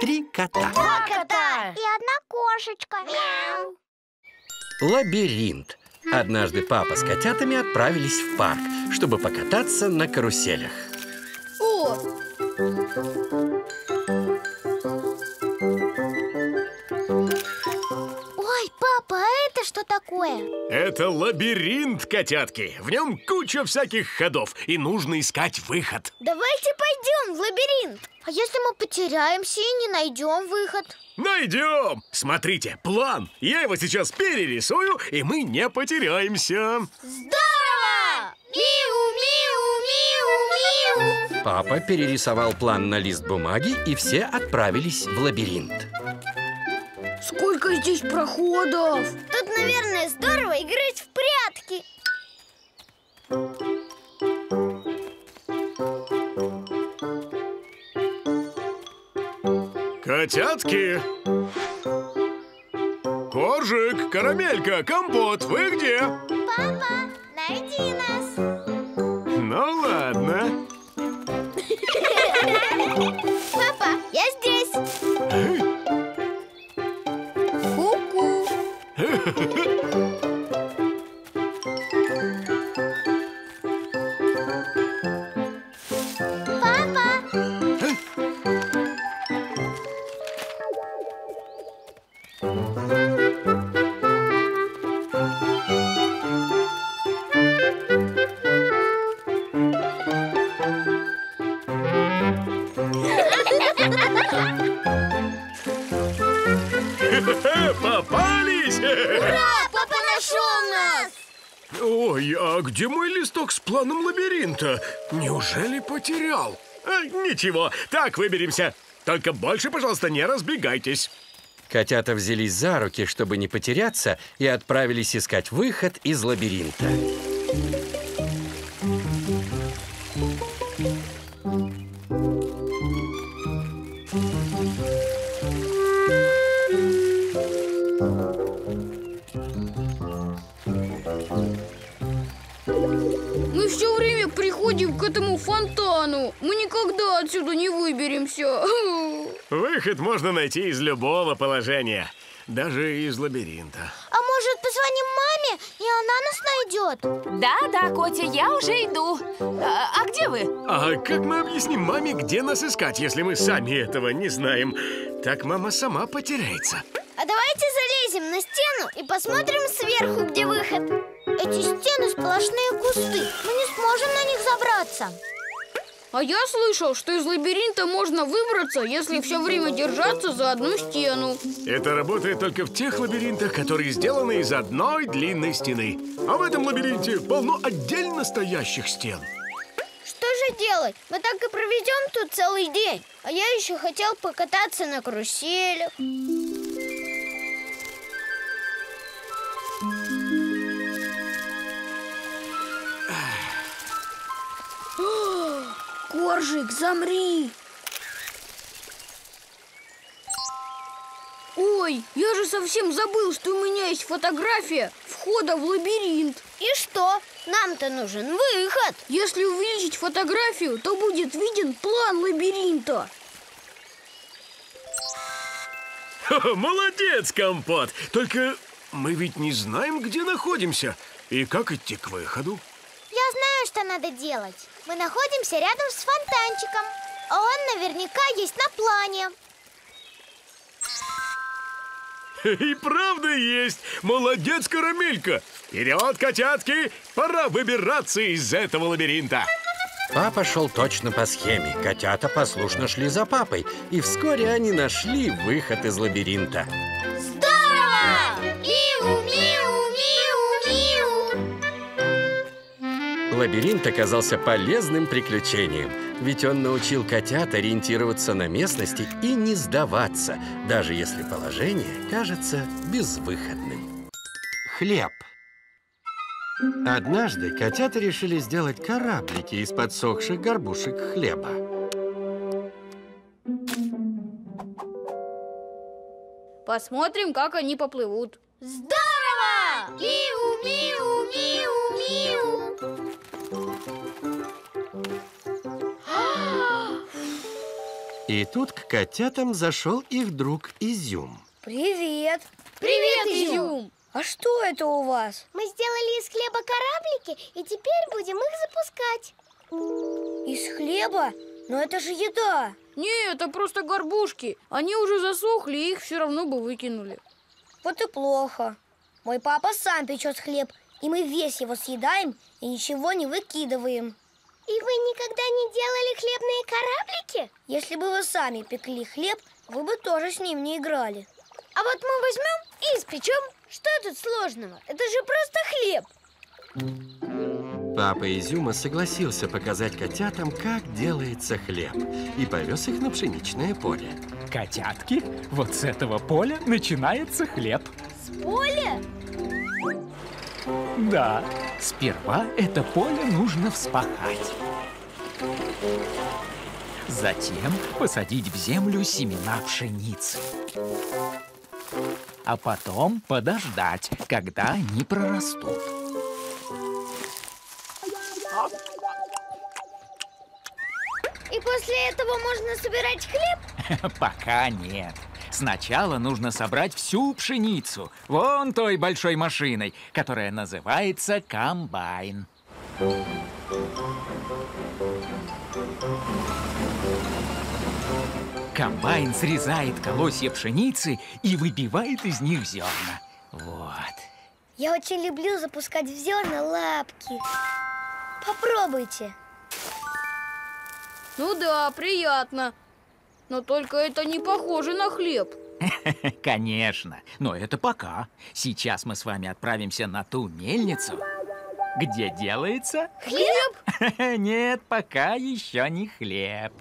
3 кота. 2 кота. И 1 кошечка. Мяу. Лабиринт. Однажды папа с котятами отправились в парк, чтобы покататься на каруселях. О! Ой, папа, а это что такое? Это лабиринт, котятки. В нем куча всяких ходов, и нужно искать выход. Давайте пойдем в лабиринт. А если мы потеряемся и не найдем выход? Найдем! Смотрите, план. Я его сейчас перерисую, и мы не потеряемся. Здорово! Миу, миу, миу, миу. Папа перерисовал план на лист бумаги, и все отправились в лабиринт. Сколько здесь проходов! Тут, наверное, здорово играть в прятки. Котятки! Коржик, карамелька, компот, вы где? Папа, найди нас. Ну ладно. Папа, я здесь. Ку-ку! Папа. Попались! Ура, папа нашел нас. Ой, а где мой листок с планом лабиринта? Неужели потерял? Ничего, так выберемся. Только больше, пожалуйста, не разбегайтесь. Котята взялись за руки, чтобы не потеряться, и отправились искать выход из лабиринта. Мы все время приходим к этому фонтану. Мы никогда отсюда не выберемся. Выход можно найти из любого положения, даже из лабиринта. А может, позвоним маме, и она нас найдет? Да, Котя, я уже иду. А где вы? А как мы объясним маме, где нас искать, если мы сами этого не знаем? Так мама сама потеряется. А давайте залезем на стену и посмотрим сверху, где выход. Эти стены сплошные кусты. Мы не сможем на них забраться. А я слышал, что из лабиринта можно выбраться, если все время держаться за одну стену. Это работает только в тех лабиринтах, которые сделаны из одной длинной стены. А в этом лабиринте полно отдельно стоящих стен. Что же делать? Мы так и проведем тут целый день. А я еще хотел покататься на каруселях. Коржик, замри! Ой, я же совсем забыл, что у меня есть фотография входа в лабиринт. И что? Нам-то нужен выход. Если увеличить фотографию, то будет виден план лабиринта. Молодец, Компот! Только мы ведь не знаем, где находимся и как идти к выходу. Я знаю, что надо делать. Мы находимся рядом с фонтанчиком. А он наверняка есть на плане. И правда есть! Молодец, Карамелька! Вперед, котятки! Пора выбираться из этого лабиринта. Папа шел точно по схеме. Котята послушно шли за папой, и вскоре они нашли выход из лабиринта. Здорово! Миу, миу, миу, миу. Лабиринт оказался полезным приключением, ведь он научил котят ориентироваться на местности и не сдаваться, даже если положение кажется безвыходным. Хлеб. Однажды котята решили сделать кораблики из подсохших горбушек хлеба. Посмотрим, как они поплывут. Здорово! Миу, миу, миу, миу. И тут к котятам зашел их друг Изюм. Привет! Привет, Изюм! А что это у вас? Мы сделали из хлеба кораблики, и теперь будем их запускать. Из хлеба? Но это же еда. Не, это просто горбушки. Они уже засохли, и их все равно бы выкинули. Вот и плохо. Мой папа сам печет хлеб, и мы весь его съедаем и ничего не выкидываем. И вы никогда не делали хлебные кораблики? Если бы вы сами пекли хлеб, вы бы тоже с ним не играли. А вот мы возьмем и испечем. Что тут сложного? Это же просто хлеб. Папа Изюма согласился показать котятам, как делается хлеб, и повез их на пшеничное поле. Котятки, вот с этого поля начинается хлеб. С поля? Да, сперва это поле нужно вспахать. Затем посадить в землю семена пшеницы. А потом подождать, когда они прорастут. И после этого можно собирать хлеб? Пока нет. Сначала нужно собрать всю пшеницу вон той большой машиной, которая называется комбайн. Комбайн срезает колосья пшеницы и выбивает из них зерна. Вот. Я очень люблю запускать в зерна лапки. Попробуйте. Ну да, приятно. Но только это не похоже на хлеб. Конечно, но это пока. Сейчас мы с вами отправимся на ту мельницу, где делается... Хлеб? Нет, пока еще не хлеб.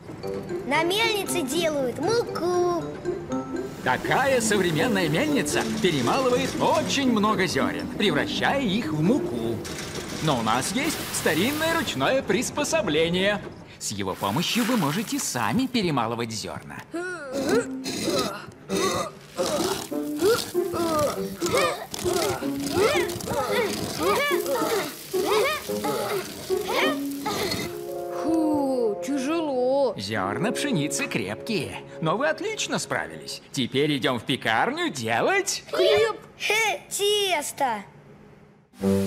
На мельнице делают муку. Такая современная мельница перемалывает очень много зерен, превращая их в муку. Но у нас есть старинное ручное приспособление. С его помощью вы можете сами перемалывать зерна. Фу, тяжело. Зерна пшеницы крепкие, но вы отлично справились. Теперь идем в пекарню делать... Хлеб. Тесто. Ой.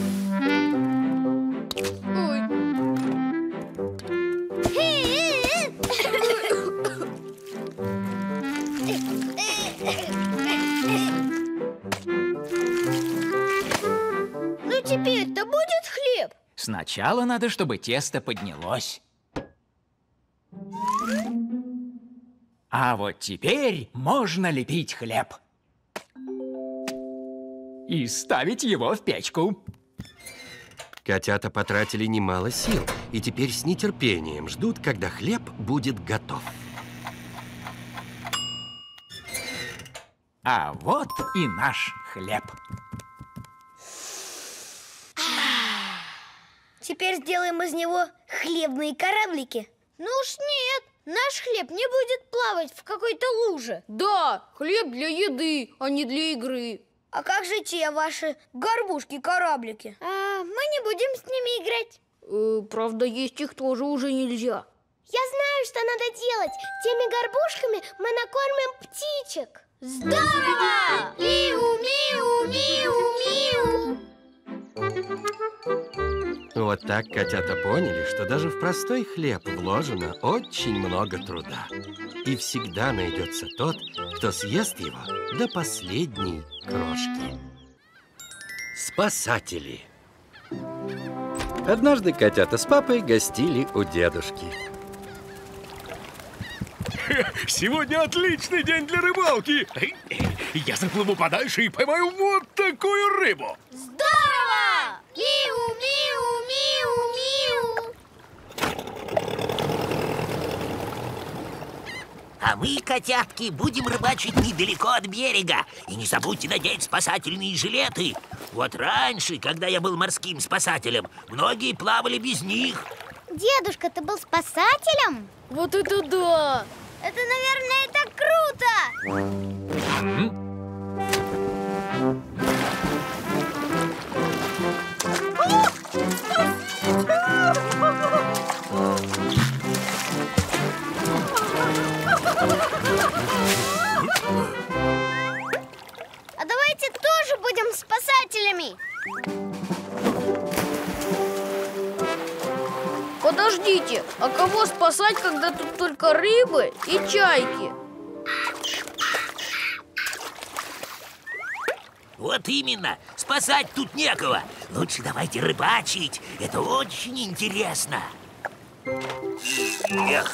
Ну теперь-то будет хлеб? Сначала надо, чтобы тесто поднялось. А вот теперь можно лепить хлеб. И ставить его в печку. Котята потратили немало сил и теперь с нетерпением ждут, когда хлеб будет готов. А вот и наш хлеб. Теперь сделаем из него хлебные кораблики. Ну уж нет, наш хлеб не будет плавать в какой-то луже. Да, хлеб для еды, а не для игры. А как же те ваши горбушки-кораблики? Мы не будем с ними играть. Правда, есть их тоже уже нельзя. Я знаю, что надо делать. Теми горбушками мы накормим птичек. Здорово! Миу-миу-миу-миу! Вот так котята поняли, что даже в простой хлеб вложено очень много труда. И всегда найдется тот, кто съест его до последней крошки. Спасатели. Однажды котята с папой гостили у дедушки. Сегодня отличный день для рыбалки. Я заплыву подальше и поймаю вот такую рыбу. Здорово! Миу-миу-миу-миу! А мы, котятки, будем рыбачить недалеко от берега. И не забудьте надеть спасательные жилеты. Вот раньше, когда я был морским спасателем, многие плавали без них. Дедушка, ты был спасателем? Вот это да! Это, наверное, так круто! Подождите, а кого спасать, когда тут только рыбы и чайки? Вот именно, спасать тут некого. Лучше давайте рыбачить, это очень интересно. Эх.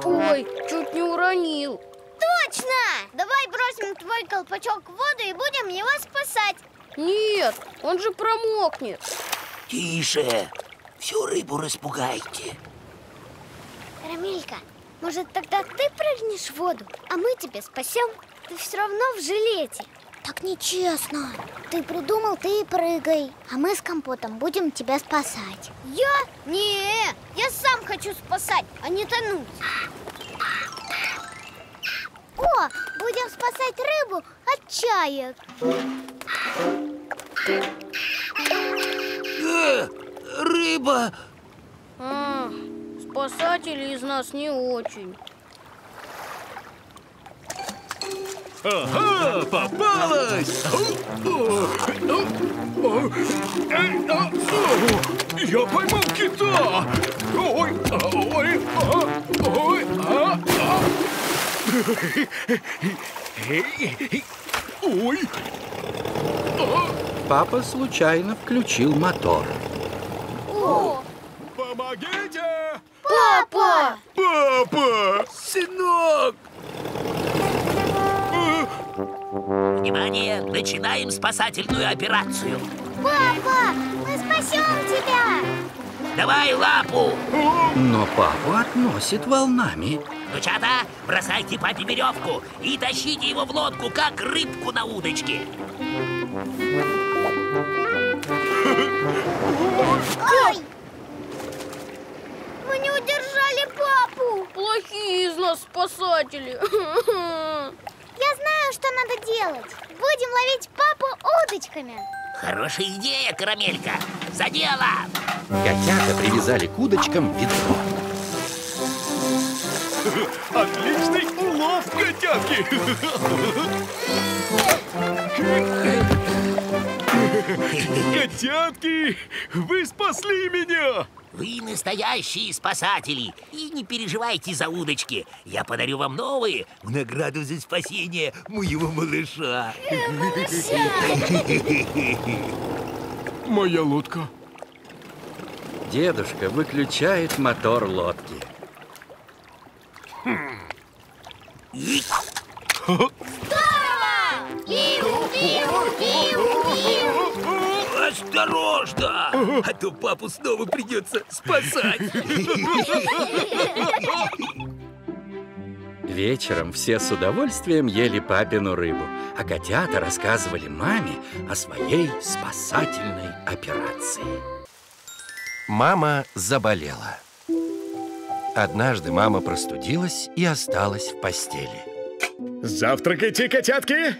Ой, чуть не уронил. Точно! Давай бросим твой колпачок в воду и будем его спасать. Нет, он же промокнет. Тише, всю рыбу распугайте. Карамелька, может, тогда ты прыгнешь в воду, а мы тебя спасем? Ты все равно в жилете. Так нечестно. Ты придумал, ты и прыгай. А мы с Компотом будем тебя спасать. Я? Не, я сам хочу спасать, а не тонуть. О, будем спасать рыбу от чаек. Рыба! Спасатели из нас не очень. Ага, попалась! Я поймал кита! Ой, ой, ой, ой! Папа случайно включил мотор. О, Помогите! папа! Папа! Сынок! Внимание! Начинаем спасательную операцию. Папа, мы спасем тебя! Давай лапу! Но папу относит волнами. Внучата, бросайте папе веревку и тащите его в лодку, как рыбку на удочке. Ой! Мы не удержали папу! Плохие из нас спасатели. Я знаю, что надо делать. Будем ловить папу удочками. Хорошая идея, Карамелька. За дело! Котята привязали к удочкам ведро. Отличный улов, котятки! Котятки, вы спасли меня! Вы настоящие спасатели. И не переживайте за удочки. Я подарю вам новые в награду за спасение моего малыша. Моя лодка. Дедушка выключает мотор лодки. Осторожно! А то папу снова придется спасать. Вечером все с удовольствием ели папину рыбу, а котята рассказывали маме о своей спасательной операции. Мама заболела. Однажды мама простудилась и осталась в постели. Завтракайте, котятки!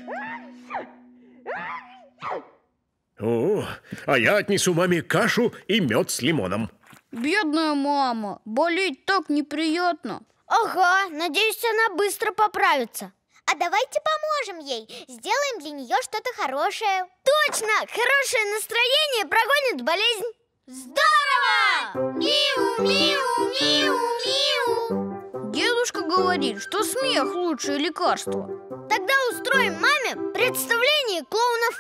О, а я отнесу маме кашу и мед с лимоном. Бедная мама, болеть так неприятно. Ага, надеюсь, она быстро поправится. А давайте поможем ей. Сделаем для нее что-то хорошее. Точно! Хорошее настроение прогонит болезнь. Здорово! Миу, миу, миу, миу. Дедушка говорит, что смех лучшее лекарство. Тогда устроим маме представление клоунов.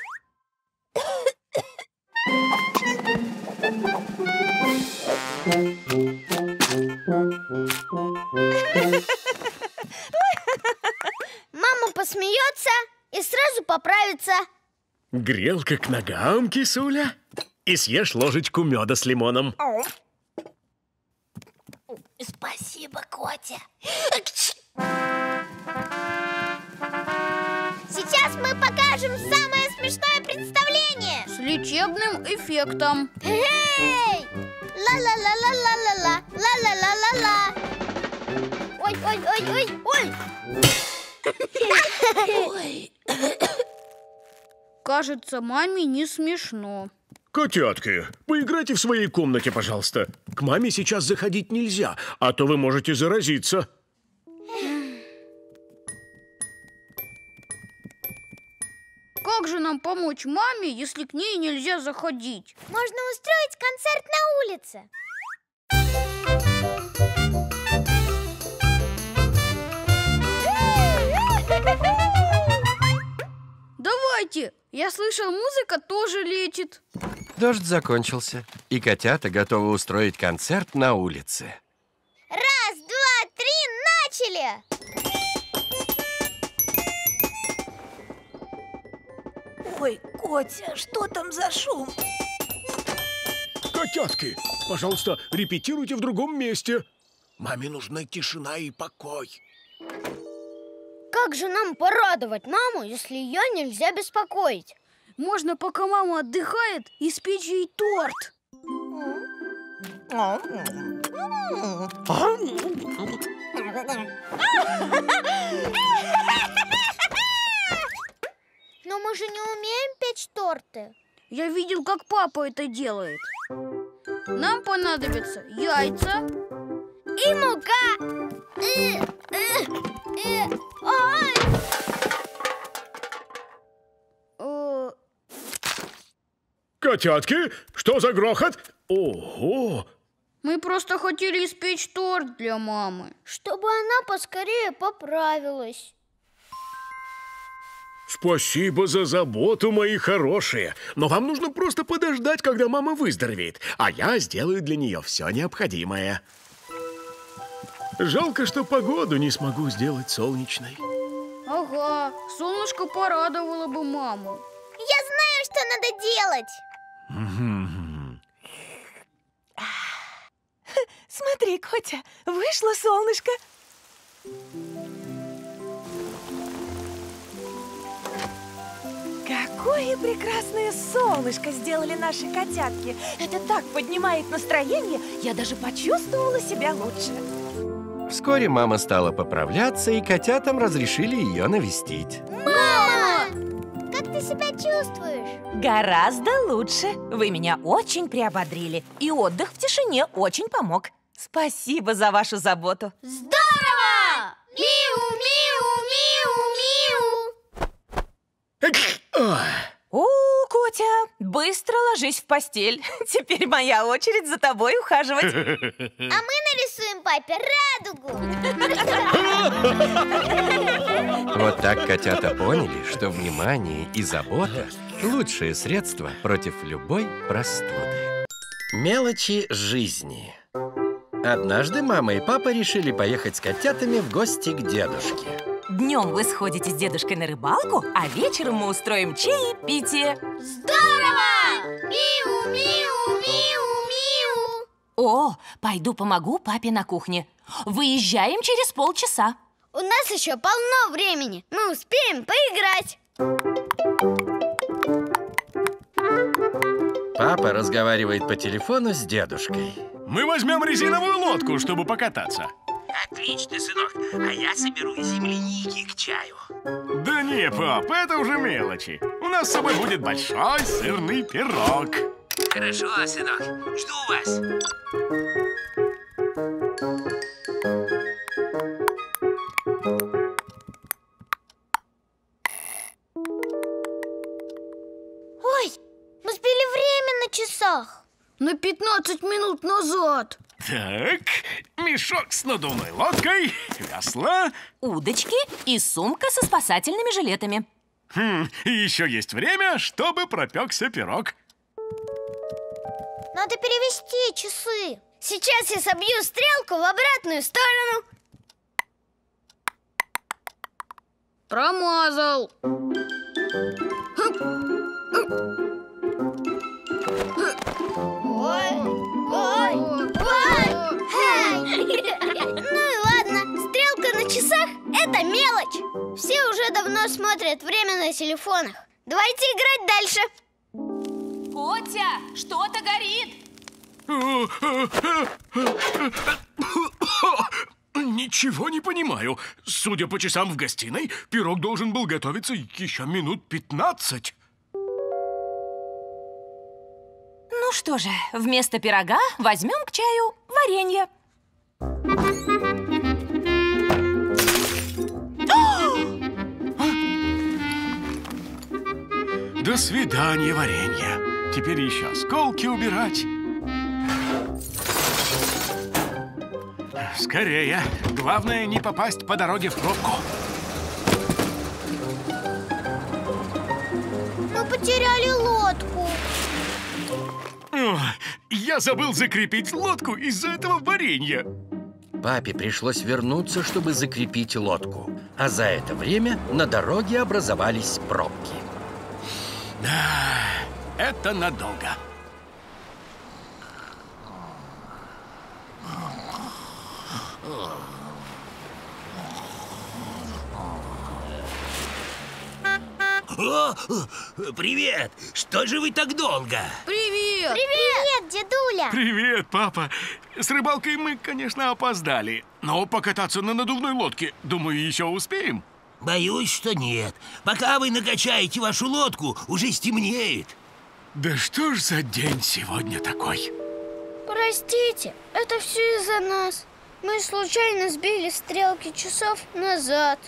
Мама посмеется и сразу поправится. Грелка к ногам, кисуля. И съешь ложечку меда с лимоном. Спасибо, Котя. Сейчас мы покажем самое смешное представление. С лечебным эффектом. Эй! Ла-ла-ла-ла-ла-ла-ла, ла-ла-ла-ла-ла. Ой, ой, ой, ой, ой. Кажется, маме не смешно. Котятки, поиграйте в своей комнате, пожалуйста. К маме сейчас заходить нельзя, а то вы можете заразиться. Как же нам помочь маме, если к ней нельзя заходить? Можно устроить концерт на улице. Давайте! Я слышал, музыка тоже лечит. Дождь закончился, и котята готовы устроить концерт на улице. Раз, два, три, начали! Ой, Котя, что там за шум? Котятки, пожалуйста, репетируйте в другом месте. Маме нужна тишина и покой. Как же нам порадовать маму, если ее нельзя беспокоить? Можно, пока мама отдыхает, испечь ей торт. Но мы же не умеем печь торты. Я видел, как папа это делает. Нам понадобятся яйца И мука. Ой! Котятки, что за грохот? Ого! Мы просто хотели испечь торт для мамы. Чтобы она поскорее поправилась. Спасибо за заботу, мои хорошие. Но вам нужно просто подождать, когда мама выздоровеет. А я сделаю для нее все необходимое. Жалко, что погоду не смогу сделать солнечной. Ага, солнышко порадовало бы маму. Я знаю, что надо делать. Смотри, Котя, вышло солнышко. Какое прекрасное солнышко сделали наши котятки. Это так поднимает настроение, я даже почувствовала себя лучше. Вскоре мама стала поправляться, и котятам разрешили ее навестить. Мама! Как ты себя чувствуешь? Гораздо лучше. Вы меня очень приободрили, и отдых в тишине очень помог. Спасибо за вашу заботу. Здорово! Миу, миу, миу, миу. О, Котя, быстро ложись в постель. Теперь моя очередь за тобой ухаживать. А мы нарисуем папе радугу. Вот так котята поняли, что внимание и забота – лучшее средство против любой простуды. Мелочи жизни. Однажды мама и папа решили поехать с котятами в гости к дедушке. Днем вы сходите с дедушкой на рыбалку, а вечером мы устроим чаепитие. Здорово! Миу, миу, миу, миу. О, пойду помогу папе на кухне. Выезжаем через полчаса. У нас еще полно времени. Мы успеем поиграть. Папа разговаривает по телефону с дедушкой. Мы возьмем резиновую лодку, чтобы покататься. Отлично, сынок. А я соберу земляники к чаю. Да не, пап, это уже мелочи. У нас с собой будет большой сырный пирог. Хорошо, сынок. Жду вас. Ой, мы сбили время на часах. На 15 минут назад. Так, мешок с надувной лодкой, весла. Удочки и сумка со спасательными жилетами. И еще есть время, чтобы пропекся пирог. Надо перевести часы. Сейчас я собью стрелку в обратную сторону. Промазал. Ой, ой, ой. Ну и ладно, стрелка на часах – это мелочь. Все уже давно смотрят время на телефонах. Давайте играть дальше. Котя, что-то горит. Ничего не понимаю. Судя по часам в гостиной, пирог должен был готовиться еще минут 15. Ну что же, вместо пирога возьмем к чаю варенье. До свидания, варенье. Теперь еще осколки убирать. Скорее. Главное, не попасть по дороге в пробку. Мы потеряли лодку. Ох, я забыл закрепить лодку из-за этого варенья. Папе пришлось вернуться, чтобы закрепить лодку. А за это время на дороге образовались пробки. Да, это надолго. О, привет! Что же вы так долго? Привет! Привет, дедуля! Привет, папа. С рыбалкой мы, конечно, опоздали. Но покататься на надувной лодке, думаю, еще успеем. Боюсь, что нет. Пока вы накачаете вашу лодку, уже стемнеет. Да что ж за день сегодня такой? Простите, это все из-за нас. Мы случайно сбили стрелки часов назад.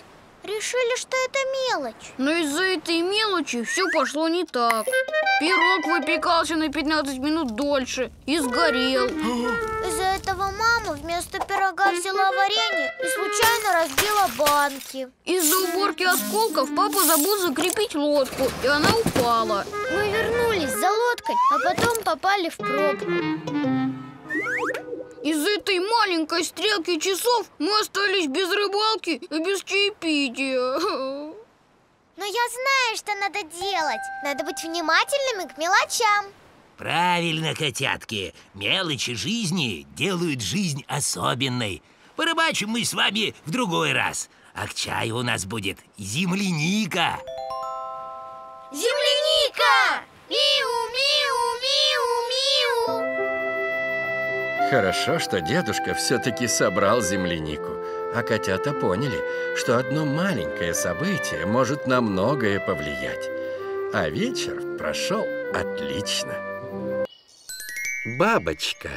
Решили, что это мелочь. Но из-за этой мелочи все пошло не так. Пирог выпекался на 15 минут дольше и сгорел. Из-за этого мама вместо пирога взяла варенье и случайно разбила банки. Из-за уборки осколков папа забыл закрепить лодку, и она упала. Мы вернулись за лодкой, а потом попали в пробку. Из-за этой маленькой стрелки часов мы остались без рыбалки и без чаепития. Но я знаю, что надо делать. Надо быть внимательными к мелочам. Правильно, котятки. Мелочи жизни делают жизнь особенной. Порыбачим мы с вами в другой раз. А к чаю у нас будет земляника. Земляника! Миу-миу-миу-миу! Хорошо, что дедушка все-таки собрал землянику. А котята поняли, что одно маленькое событие может на многое повлиять. А вечер прошел отлично. Бабочка.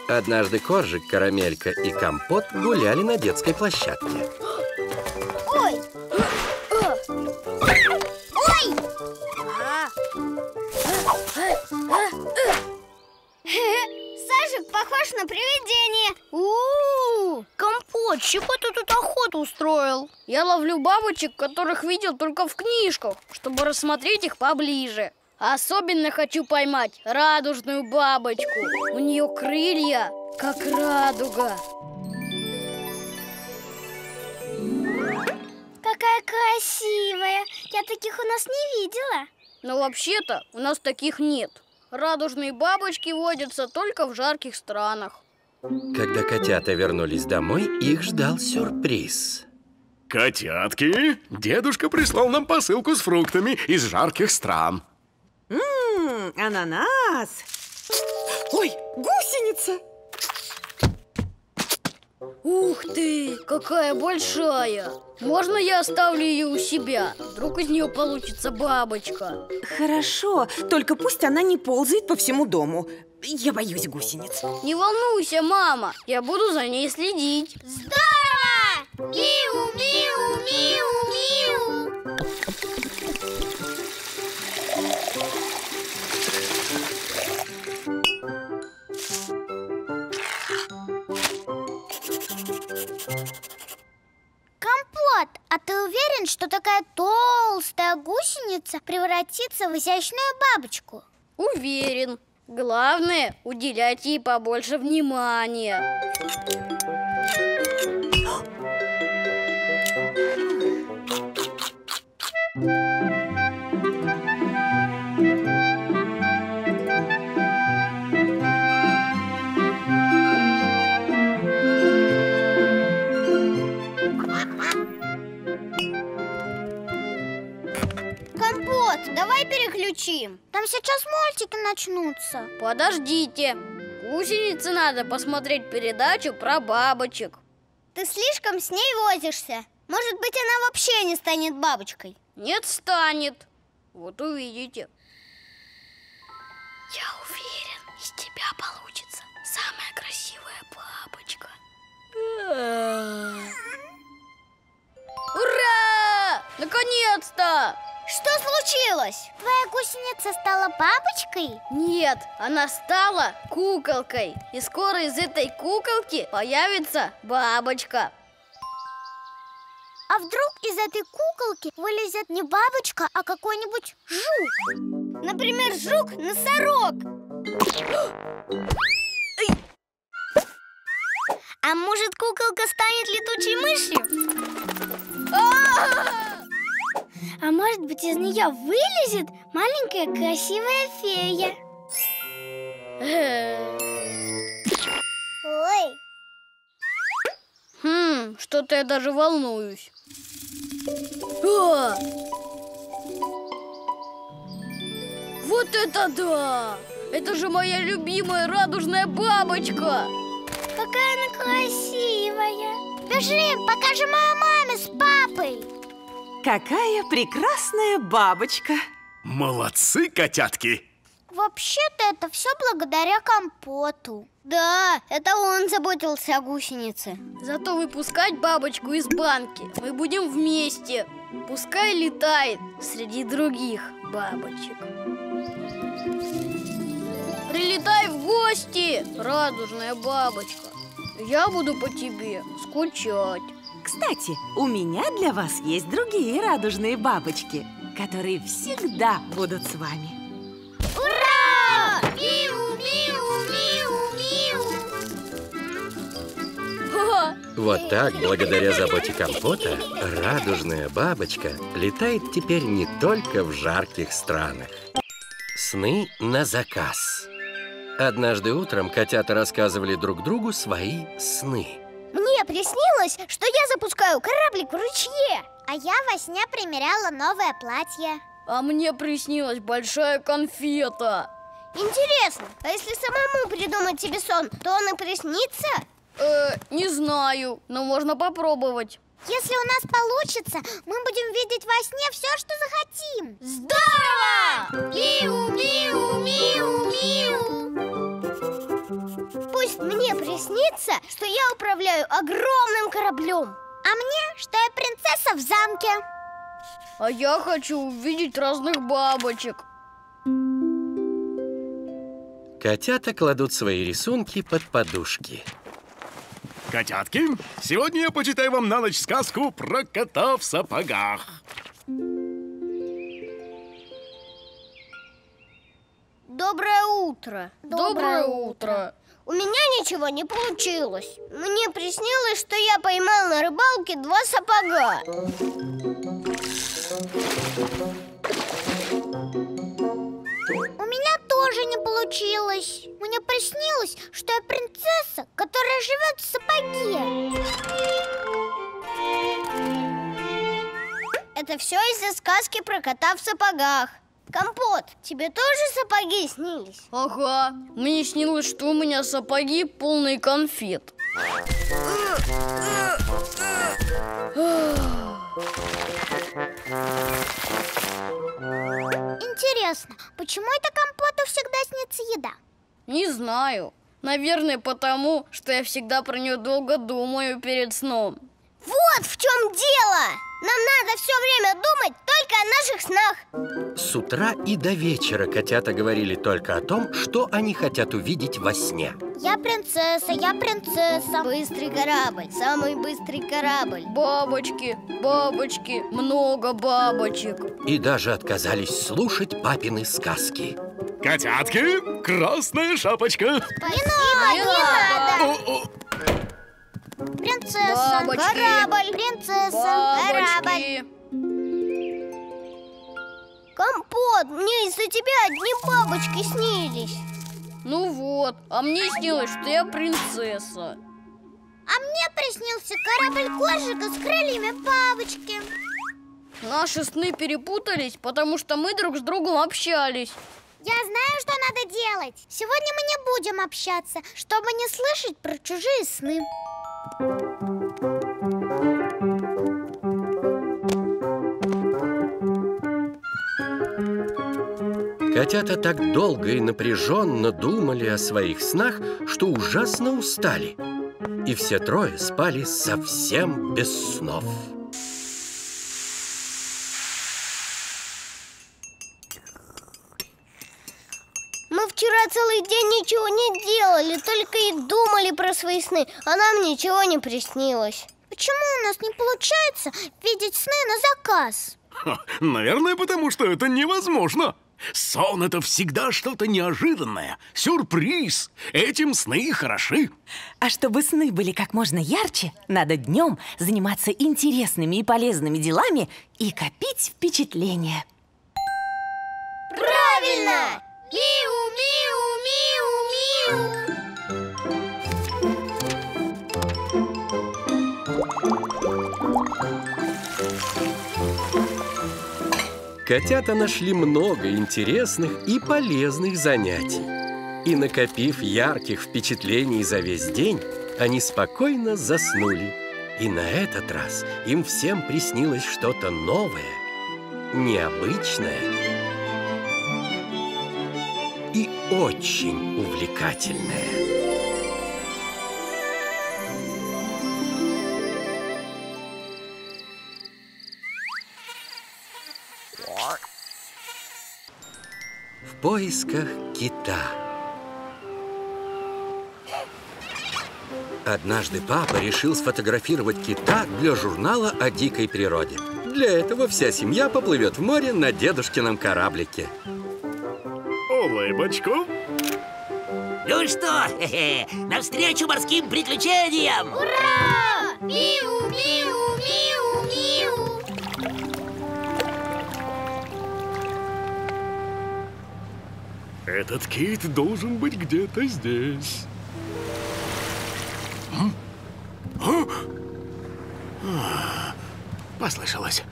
Однажды Коржик, Карамелька и Компот гуляли на детской площадке. Ой! Ой! Сажик похож на привидение. Компот, чего ты тут охоту устроил? Я ловлю бабочек, которых видел только в книжках, чтобы рассмотреть их поближе. Особенно хочу поймать радужную бабочку. У нее крылья, как радуга. Какая красивая! Я таких у нас не видела. Но вообще-то у нас таких нет. Радужные бабочки водятся только в жарких странах. Когда котята вернулись домой, их ждал сюрприз. Котятки, дедушка прислал нам посылку с фруктами из жарких стран. Ананас! Ой, гусеница! Ух ты, какая большая! Можно я оставлю ее у себя? Вдруг из нее получится бабочка. Хорошо, только пусть она не ползает по всему дому. Я боюсь гусениц. Не волнуйся, мама, я буду за ней следить. Здорово! Миу-миу-миу-миу! Компот, а ты уверен, что такая толстая гусеница превратится в изящную бабочку? Уверен. Главное, уделять ей побольше внимания. Компот, давай переключим. Там сейчас мультики начнутся. Подождите. Гусенице надо посмотреть передачу про бабочек. Ты слишком с ней возишься. Может быть, она вообще не станет бабочкой. Нет, станет. Вот увидите. Из тебя получится самая красивая бабочка. Ура! Наконец-то! Что случилось? Твоя гусеница стала бабочкой? Нет, она стала куколкой. И скоро из этой куколки появится бабочка. А вдруг из этой куколки вылезет не бабочка, а какой-нибудь жук? Например, жук-носорог. А может, куколка станет летучей мышью? А может быть, из нее вылезет маленькая красивая фея? Ой. Что-то я даже волнуюсь. Вот это да! Это же моя любимая радужная бабочка! Какая она красивая! Бежим, покажем ее маме с папой! Какая прекрасная бабочка! Молодцы, котятки! Вообще-то это все благодаря Компоту. Да, это он заботился о гусенице. Зато выпускать бабочку из банки мы будем вместе. Пускай летает среди других бабочек. Прилетай в гости, радужная бабочка. Я буду по тебе скучать. Кстати, у меня для вас есть другие радужные бабочки, которые всегда будут с вами. Ура! Миу, миу, миу, миу. Вот так, благодаря заботе Компота, радужная бабочка летает теперь не только в жарких странах. Сны на заказ. Однажды утром котята рассказывали друг другу свои сны. Мне приснилось, что я запускаю кораблик в ручье. А я во сне примеряла новое платье. А мне приснилась большая конфета. Интересно, а если самому придумать себе сон, то он и приснится? Не знаю, но можно попробовать. Если у нас получится, мы будем видеть во сне все, что захотим. Здорово! Миу, миу, миу, миу. Пусть мне приснится, что я управляю огромным кораблем, а мне, что я принцесса в замке. А я хочу увидеть разных бабочек. Котята кладут свои рисунки под подушки. Котятки, сегодня я почитаю вам на ночь сказку про кота в сапогах. Доброе утро. Доброе утро. У меня ничего не получилось. Мне приснилось, что я поймал на рыбалке 2 сапога. У меня тоже не получилось. Мне приснилось, что я принцесса, которая живет в сапоге. Это все из-за сказки про кота в сапогах. Компот, тебе тоже сапоги снились? Ага, мне снилось, что у меня сапоги полные конфет. Интересно, почему это Компоту всегда снится еда? Не знаю. Наверное, потому, что я всегда про нее долго думаю перед сном. Вот в чем дело! Нам надо все время думать только о наших снах. С утра и до вечера котята говорили только о том, что они хотят увидеть во сне. Я принцесса, я принцесса. Быстрый корабль, самый быстрый корабль. Бабочки, бабочки, много бабочек. И даже отказались слушать папины сказки. Котятки, красная шапочка. Спасибо, не надо. Принцесса, Бабочки. корабль, принцесса, корабль. Бабочки. Компот, мне из-за тебя одни бабочки снились. Ну вот, а мне снилось, что я принцесса. А мне приснился корабль-коржика с крыльями бабочки. Наши сны перепутались, потому что мы друг с другом общались. Я знаю, что надо делать. Сегодня мы не будем общаться, чтобы не слышать про чужие сны. Котята так долго и напряженно думали о своих снах, что ужасно устали. И все трое спали совсем без снов. Мы вчера целый день ничего не делали, только и думали про свои сны, а нам ничего не приснилось. Почему у нас не получается видеть сны на заказ? Наверное, потому что это невозможно. Сон — это всегда что-то неожиданное, сюрприз. Этим сны хороши. А чтобы сны были как можно ярче, надо днем заниматься интересными и полезными делами и копить впечатления. Правильно! Миу-миу-миу-миу! Котята нашли много интересных и полезных занятий. И, накопив ярких впечатлений за весь день, они спокойно заснули. И на этот раз им всем приснилось что-то новое, необычное и очень увлекательное. В поисках кита. Однажды папа решил сфотографировать кита для журнала о дикой природе. Для этого вся семья поплывет в море на дедушкином кораблике. Улыбочку. Ну что, навстречу морским приключениям! Ура! Миу-миу-миу-миу! Этот кит должен быть где-то здесь. Послышалось.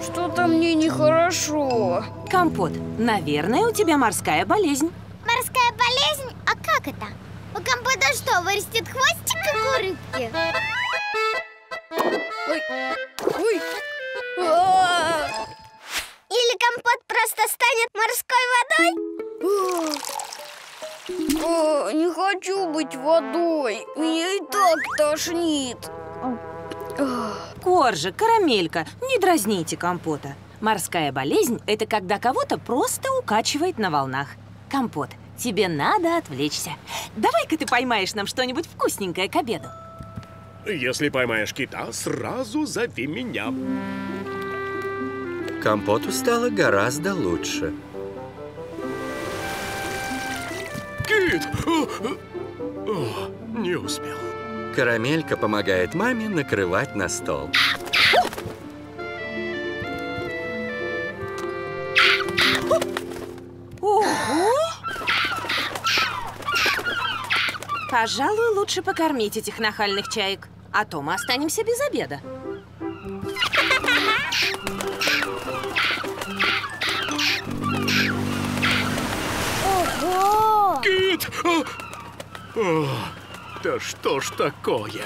Что-то мне нехорошо. Компот, наверное, у тебя морская болезнь. Морская болезнь? А как это? У компота что, вырастет хвостик, как у рыбки? Ой, ой. А-а-а. Или компот просто станет морской водой? Не хочу быть водой. Меня и так тошнит. Коржик, карамелька, не дразните компота. Морская болезнь – это когда кого-то просто укачивает на волнах. Компот, тебе надо отвлечься. Давай-ка ты поймаешь нам что-нибудь вкусненькое к обеду. Если поймаешь кита, сразу зови меня. Компоту стало гораздо лучше. Кит! Не успел. Карамелька помогает маме накрывать на стол. Ого! Пожалуй, лучше покормить этих нахальных чаек, а то мы останемся без обеда. Ого! Кит! Да что ж такое?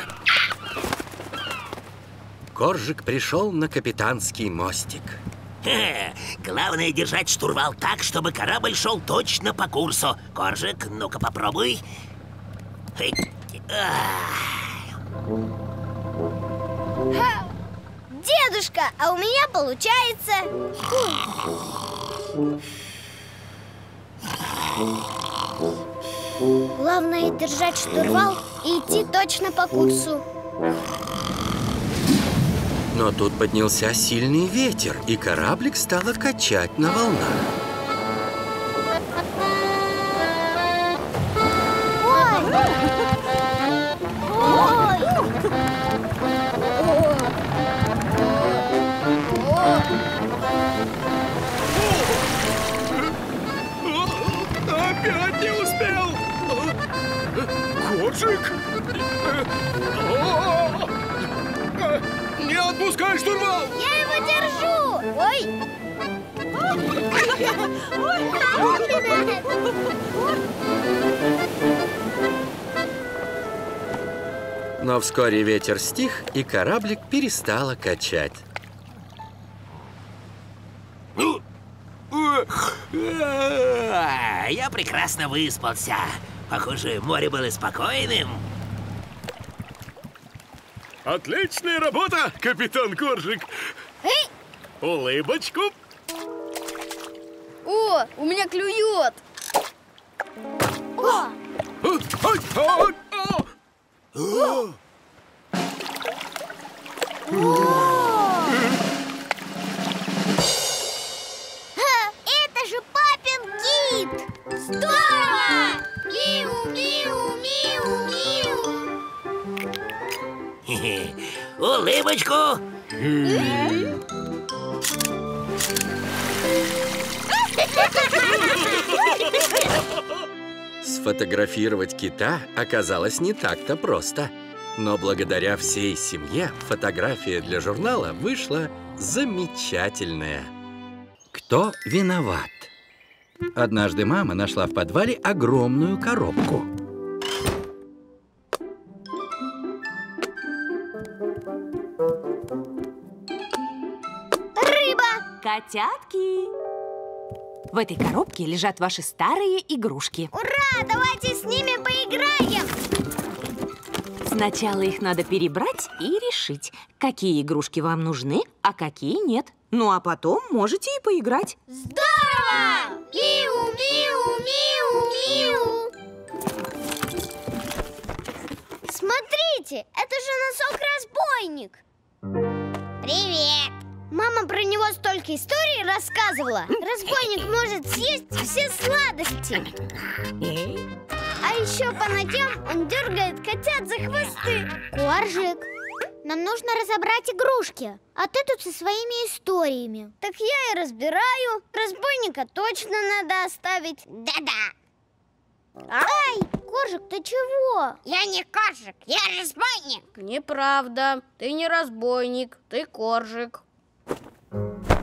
Коржик пришел на капитанский мостик. Главное держать штурвал так, чтобы корабль шел точно по курсу. Коржик, ну-ка попробуй. Дедушка, а у меня получается. Главное держать штурвал и идти точно по курсу. Но тут поднялся сильный ветер, и кораблик стало качать на волнах. Опять не успел! Коржик! Не отпускай штурвал! Я его держу! Ой! Но вскоре ветер стих, и кораблик перестало качать. Я прекрасно выспался. Похоже, море было спокойным. Отличная работа, капитан Коржик. Улыбочку. О, у меня клюет. Это же папин гид! Здорово! Миу, миу, миу, миу. Улыбочку. Сфотографировать кита оказалось не так-то просто. Но благодаря всей семье фотография для журнала вышла замечательная. Кто виноват? Однажды мама нашла в подвале огромную коробку. Рыба! Котятки! В этой коробке лежат ваши старые игрушки. Ура! Давайте с ними поиграем! Сначала их надо перебрать и решить, какие игрушки вам нужны, а какие нет. Ну а потом можете и поиграть. Здорово! Миу, миу, миу, миу. Смотрите, это же носок-разбойник. Привет! Мама про него столько историй рассказывала. Разбойник может съесть все сладости. А еще по ночам он дергает котят за хвосты. Коржик, нам нужно разобрать игрушки, а ты тут со своими историями. Так я и разбираю. Разбойника точно надо оставить. Да-да. Ай, Коржик, ты чего? Я не Коржик, я разбойник. Неправда. Ты не разбойник, ты Коржик.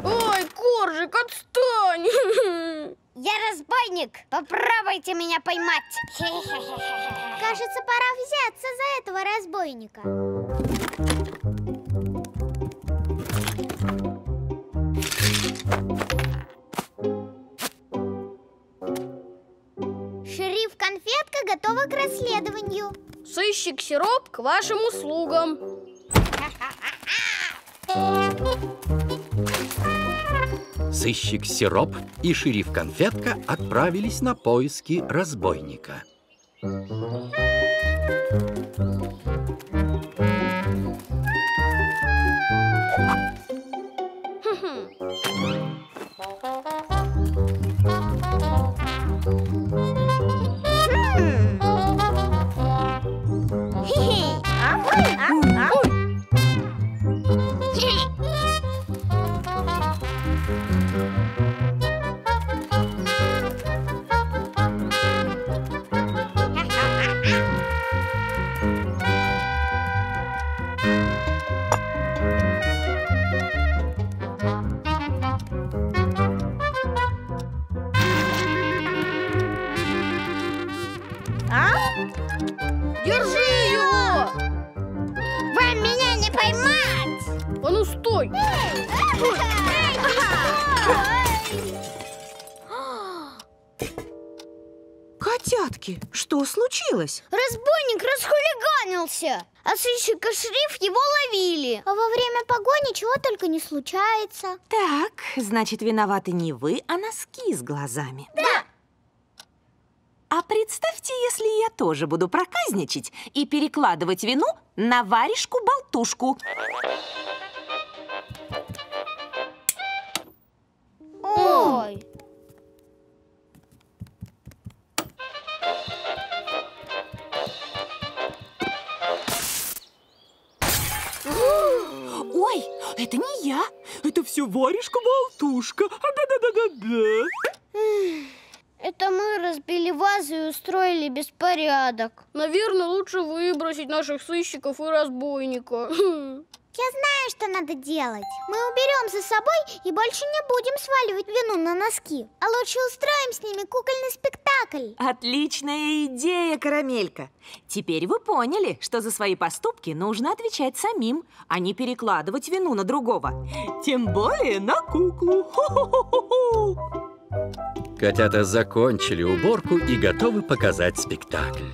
Ой, Коржик, отстань! Я разбойник, попробуйте меня поймать. Кажется, пора взяться за этого разбойника. Шериф Конфетка готова к расследованию. Сыщик Сироп к вашим услугам. Сыщик Сироп и шериф Конфетка отправились на поиски разбойника. Держи его! Вам меня не поймать! А ну стой! Котятки, что случилось? Разбойник расхулиганился, а сыщик и шериф его ловили. А во время погони чего только не случается. Так, значит, виноваты не вы, а носки с глазами. Да! А представьте, если я тоже буду проказничать и перекладывать вину на варежку-болтушку. Ой! Ой, это не я. Это все варежка-болтушка. Да-да-да-да-да. Это мы разбили вазу и устроили беспорядок. Наверное, лучше выбросить наших сыщиков и разбойника. Я знаю, что надо делать. Мы уберем за собой и больше не будем сваливать вину на носки. А лучше устроим с ними кукольный спектакль. Отличная идея, Карамелька. Теперь вы поняли, что за свои поступки нужно отвечать самим, а не перекладывать вину на другого. Тем более на куклу. Хо-хо-хо-хо-хо. Котята закончили уборку и готовы показать спектакль.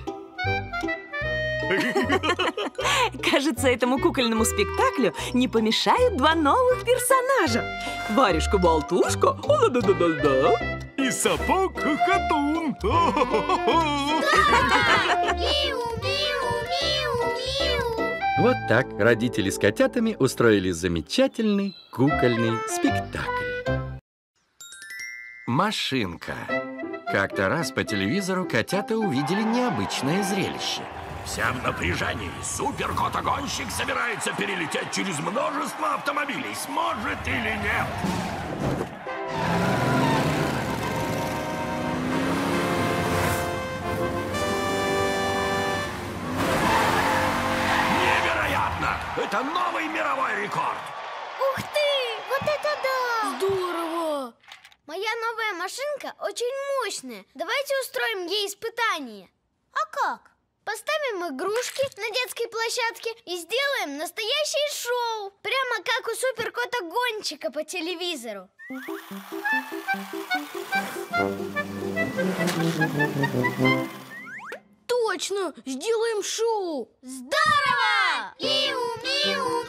Кажется, этому кукольному спектаклю не помешают два новых персонажа. Варежка-болтушка, да-да-да-да-да. И сапог-хохотун. Вот так родители с котятами устроили замечательный кукольный спектакль. Машинка. Как-то раз по телевизору котята увидели необычное зрелище. Вся в напряжении. Суперкот-огонщик собирается перелететь через множество автомобилей. Сможет или нет? Невероятно! Это новый мировой рекорд! Ух ты! Вот это да! Здорово! Моя новая машинка очень мощная. Давайте устроим ей испытание. А как? Поставим игрушки на детской площадке и сделаем настоящее шоу. Прямо как у суперкота-гонщика по телевизору. Точно! Сделаем шоу! Здорово! Миу-миу-миу-миу!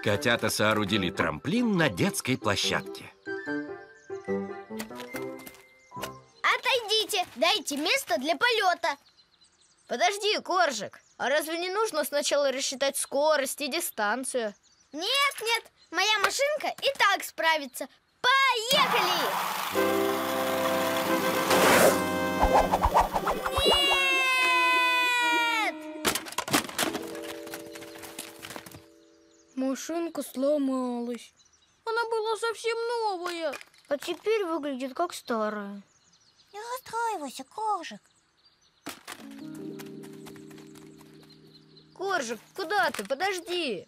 Котята соорудили трамплин на детской площадке. Отойдите, дайте место для полета. Подожди, Коржик, а разве не нужно сначала рассчитать скорость и дистанцию? Нет, нет, моя машинка и так справится. Поехали! Нет! Машинка сломалась. Она была совсем новая. А теперь выглядит как старая. Не расстраивайся, Коржик. Коржик, куда ты? Подожди.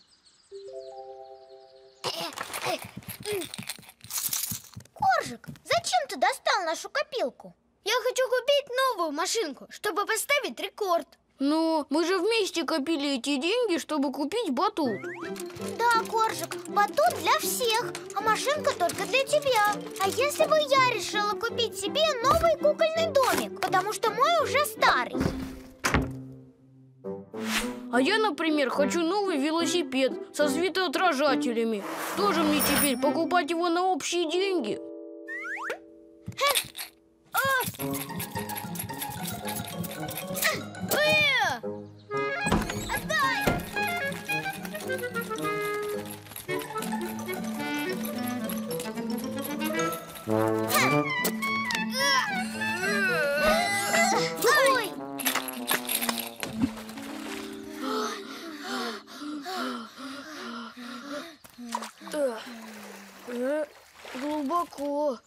Коржик, зачем ты достал нашу копилку? Я хочу купить новую машинку, чтобы поставить рекорд. Но мы же вместе копили эти деньги, чтобы купить батут. Да, Коржик, батут для всех, а машинка только для тебя. А если бы я решила купить себе новый кукольный домик, потому что мой уже старый? А я, например, хочу новый велосипед со светоотражателями. Тоже мне теперь покупать его на общие деньги? Ой! Глубоко.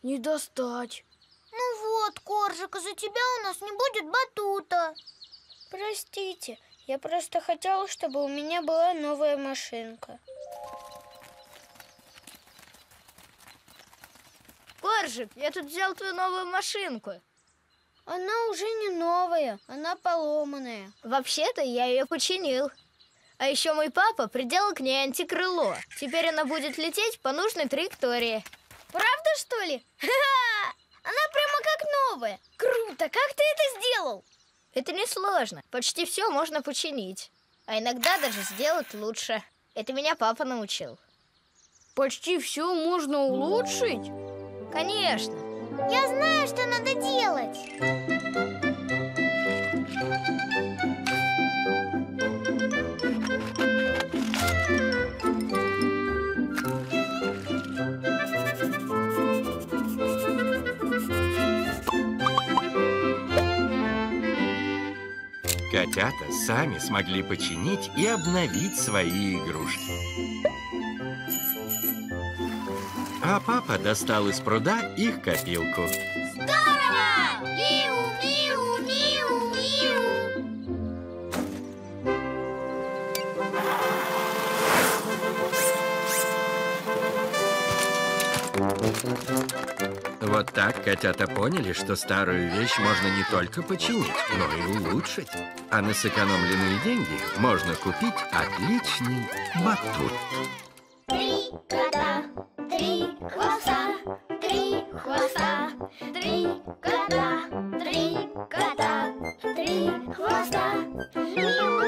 Не достать. Ну вот, Коржик, из-за тебя у нас не будет батута. Простите, я просто хотела, чтобы у меня была новая машинка. Коржик, я тут взял твою новую машинку. Она уже не новая, она поломанная. Вообще-то я ее починил. А еще мой папа приделал к ней антикрыло. Теперь она будет лететь по нужной траектории. Правда, что ли? Ха-ха! Она прямо как новая. Круто! Как ты это сделал? Это несложно. Почти все можно починить. А иногда даже сделать лучше. Это меня папа научил. Почти все можно улучшить? Конечно. Я знаю, что надо делать. Котята сами смогли починить и обновить свои игрушки. А папа достал из пруда их копилку. Здорово! Миу-миу-миу-миу! Вот так котята поняли, что старую вещь можно не только починить, но и улучшить. А на сэкономленные деньги можно купить отличный батут. Три кота, три хвоста, три хвоста, три кота, три кота, три хвоста. Миу.